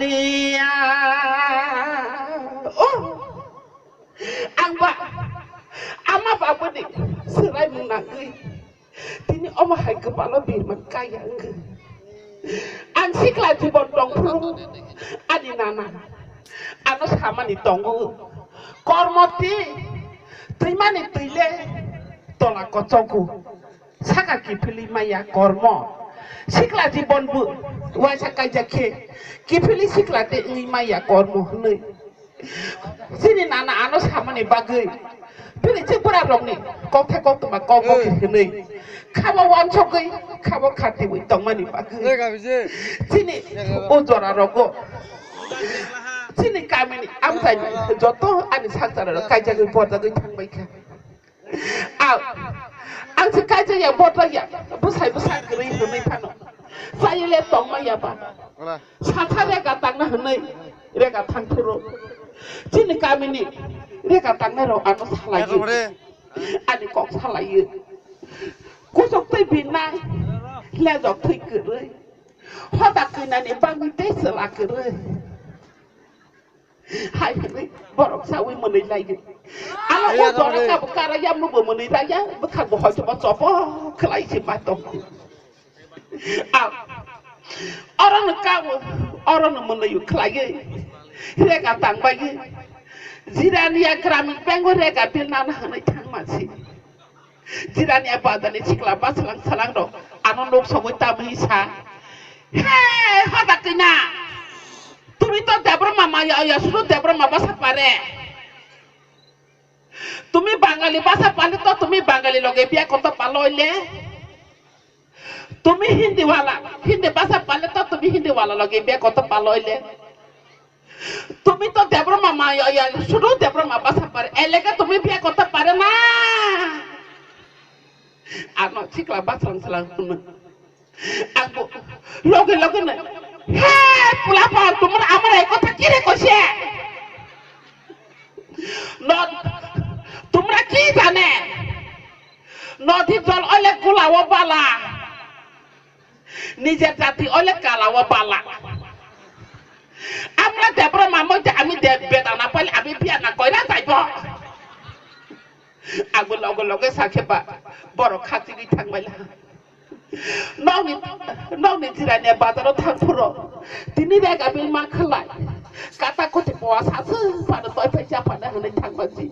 lia ang ba ama ba budi serai menangui tini oma hai kepala bir makaya engge ang sikla di bondong prung adi nana anu sama ni tonggu kormoti terima ni tile tolak kocongku saka kipili maya kormo sikla di bonbu wasa kajake kipili sikla di maya kormo nih sini nana anu sama ni bagai pilih cepura dong nih kau tekok tuh mak kau nih kamu wancokai kamu kati witong mani bagai sini ujora rogo sini kami nih amsanya joto ani sakara kajake buat lagi tang baiknya ang sekaja ya buat lagi besar kering nih pano saya lihat tong maya pak sakara mereka tang nah nih mereka tang turun sini kami nih mereka tang nero anu salah yuk anu kok salah yuk kusok teh binang lezok teh kerei hodak kena nih bangi teh salah kerei hai kerei borok sawi menilai lagi ala udah mereka berkara yang lu menilai ya bukan bohong cuma coba kelai si matong orang kamu orang menilai kelai mereka tang bayi jirania keramik pengu mereka pilna nah tang masih jirania badan ni cikla bas selang do anu nuk sogut tamisa hei hodak kena tumi to debra mama ya sudah debra mama sapare tumi bangali basa pali to tumi bangali loge biya kota paloile tumi hindi basa pali to tumi hindi wala loge biya kota paloile tumi to debra mama ya sudah debra mama sapare elega tumi biya kota pare na ano cikla bas selang aku loge na hei pulapa tumur amara kota kire koshe not tumra ki jane noti jol ole kulawa bala nije jati ole kalawa bala amra debra mamo ja ami de betana pali abi piana koira taibo aku logo sakhe ba boro khati gi thangbaila nong ni jiranya badaro thangpuro tini rega bil makhlai kata ko ti puasa se pada toy peja pada hene thangbaji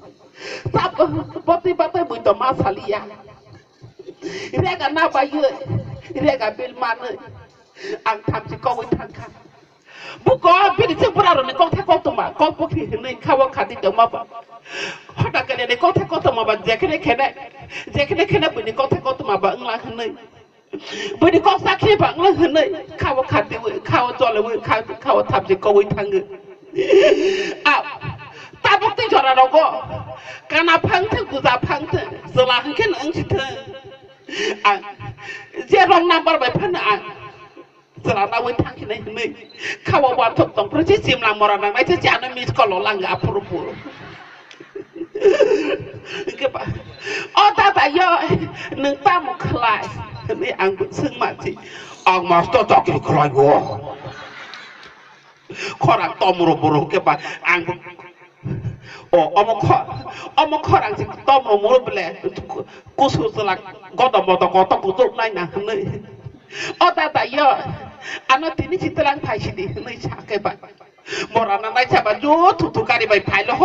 tap boti batai muito masalia rega na bayu rega bil mane ang tham si ko wi thangka buko bi ti pura ni ko ko to ma ko ko ki hene kawa khati to ma ba hoda kene ni ko to ma ba jekene kene bu ni ko to ma ba ngla hene budi kau sakit bang lah hendak kau kati kau jual kau tapi kau tangga tapi tu cara rogo karena pangten kuda pangten selang kan angcita jerong nampak berapa selang tahu tangki ni kau buat tong proses simlang moran nang itu jangan mis kalau langga apur-apur kepa oh tata yo neng tamu kelas ini anggut semati ang master tak kira kerai gua korang tomuro-buro kepa anggut oh omong korang sih tomuro-buro bela khusus selak godam-godam kutuk naik nah ini oh tata yo anak ini citelang pai sini ini cakep pak morana naik siapa jo tutukari baik pai loh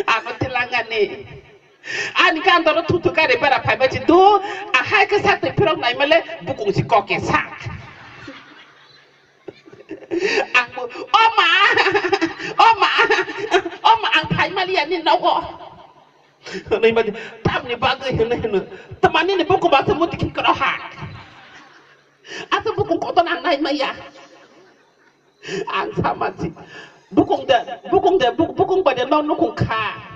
anak tilangan nih ani kan doro tutu kare bara pai baji do a hai ka sak te pirong nai male bukung si koke sak aku oma ang pai mali ani nawo nai baji tam ni bagai hene teman ni buku bahasa muti ki kroha atau bukung koton nai maya ang sama si bukung pada non kung ka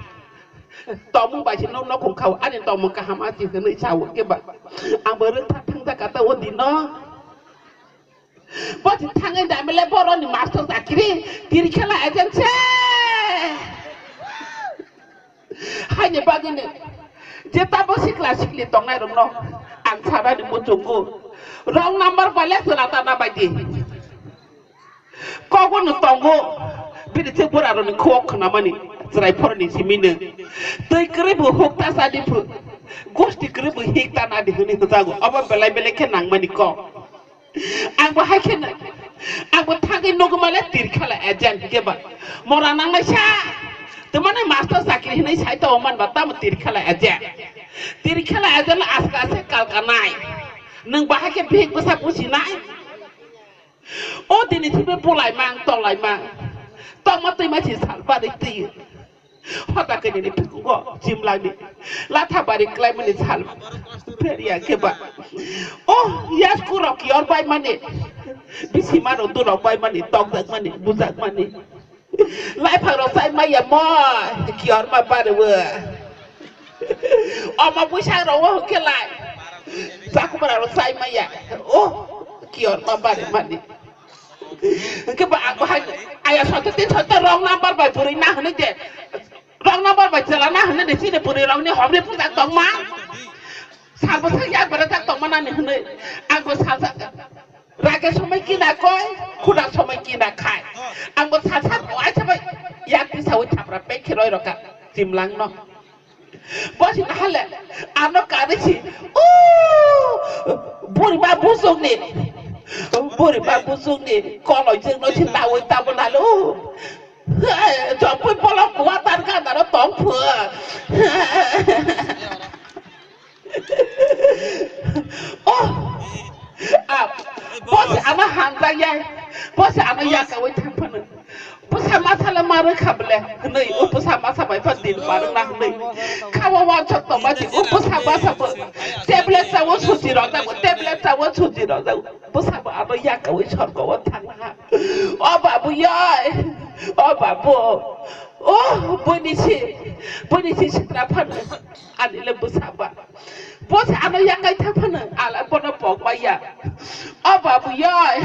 tomu baca non kung kau ada tomu kahamati kena cawu keba ang bereng thang kata wodi no boti tangan dah melebor ni master zakiri diri kala agensi hanya bagini dia tak boleh klasik li tong nai no ang cara di muncungku rong number balik selatan abadi ก็หนูตองโง่พี่เด็กเจ้าพวกเราหนึ่งโคกขนาดมันนี่สลายพอนี่สิมินึงตัวกระบุหกตาสาดิฟุกูสติกระบุฮิกตานาดิหุ่นนี่ตัวกูเอาไปเปลายแค่หนังมันนี่ก็อังว่าให้แค่นั้นอังว่าทางกินนกมาเล็ดตีร์ขละอาจารย์เก็บมอรานังไม่ใช่แต่มันในมาสเตอร์สักที่ในใช้ตัวมันบัตรมันตีร์ขละอาจารย์ตีร์ขละอาจารย์อาสกาเสกกัลกันไหนหนึ่งว่าให้แค่เพียงภาษาพูดสิไหนโอ้ทีนี้ที่เป็นผู้ไหลมังต้องไหลมังต้องมาตีมาฉีดสารบาริตีพอตาเกิดในพิกุก็จิมลายนี่ลาทาบาริกลายมันในสารเพื่อเรียกเก็บโอ้ยาสกุรอกยอร์ใบมันนี่บิสิมาโนตัวเราใบมันนี่ตองจากมันนี่บุจากมันนี่ไล่ผ่านเราใส่ไม่ยามอเขียนมาบ้านเวอออกมาผู้ชายเราว่าแค่ไรสักคนเราใส่ไม่ยาโอ้เขียนมาบ้านมันนี่ก็บอกaku hanya ayah suatu titik rong nampak bayi puri nah ni je rong nampak bayi jalan nah ni di sini puri rong ni hom ni pun tak tong mang sahabat saya pada tak tong mana ni ni aku sahabat rakyat semua kina koi kuda semua kina kai aku sahabat awak sampai yang bisa ucap rapi kiroi rokat jimlang no bos ini hal anak kari si puri babu sung ni buri babu sung ni kalau jeng no cinta wita benalu jauh pun pola kuatan kan ada tompu oh bos anak hantar ya bos anak ya kau itu pun bersama salam marah kabel nih bersama sampai pandin bareng nah nih kau wajib tomasi bersama sama tablet sawo suci roda tablet sawo suci roda bersama anak ya kau itu kau tanah oh babu ya oh babu oh bunyi setrapan ani lembu sabar bos anak ya kau itu pun ala pun pok bayar oh babu ya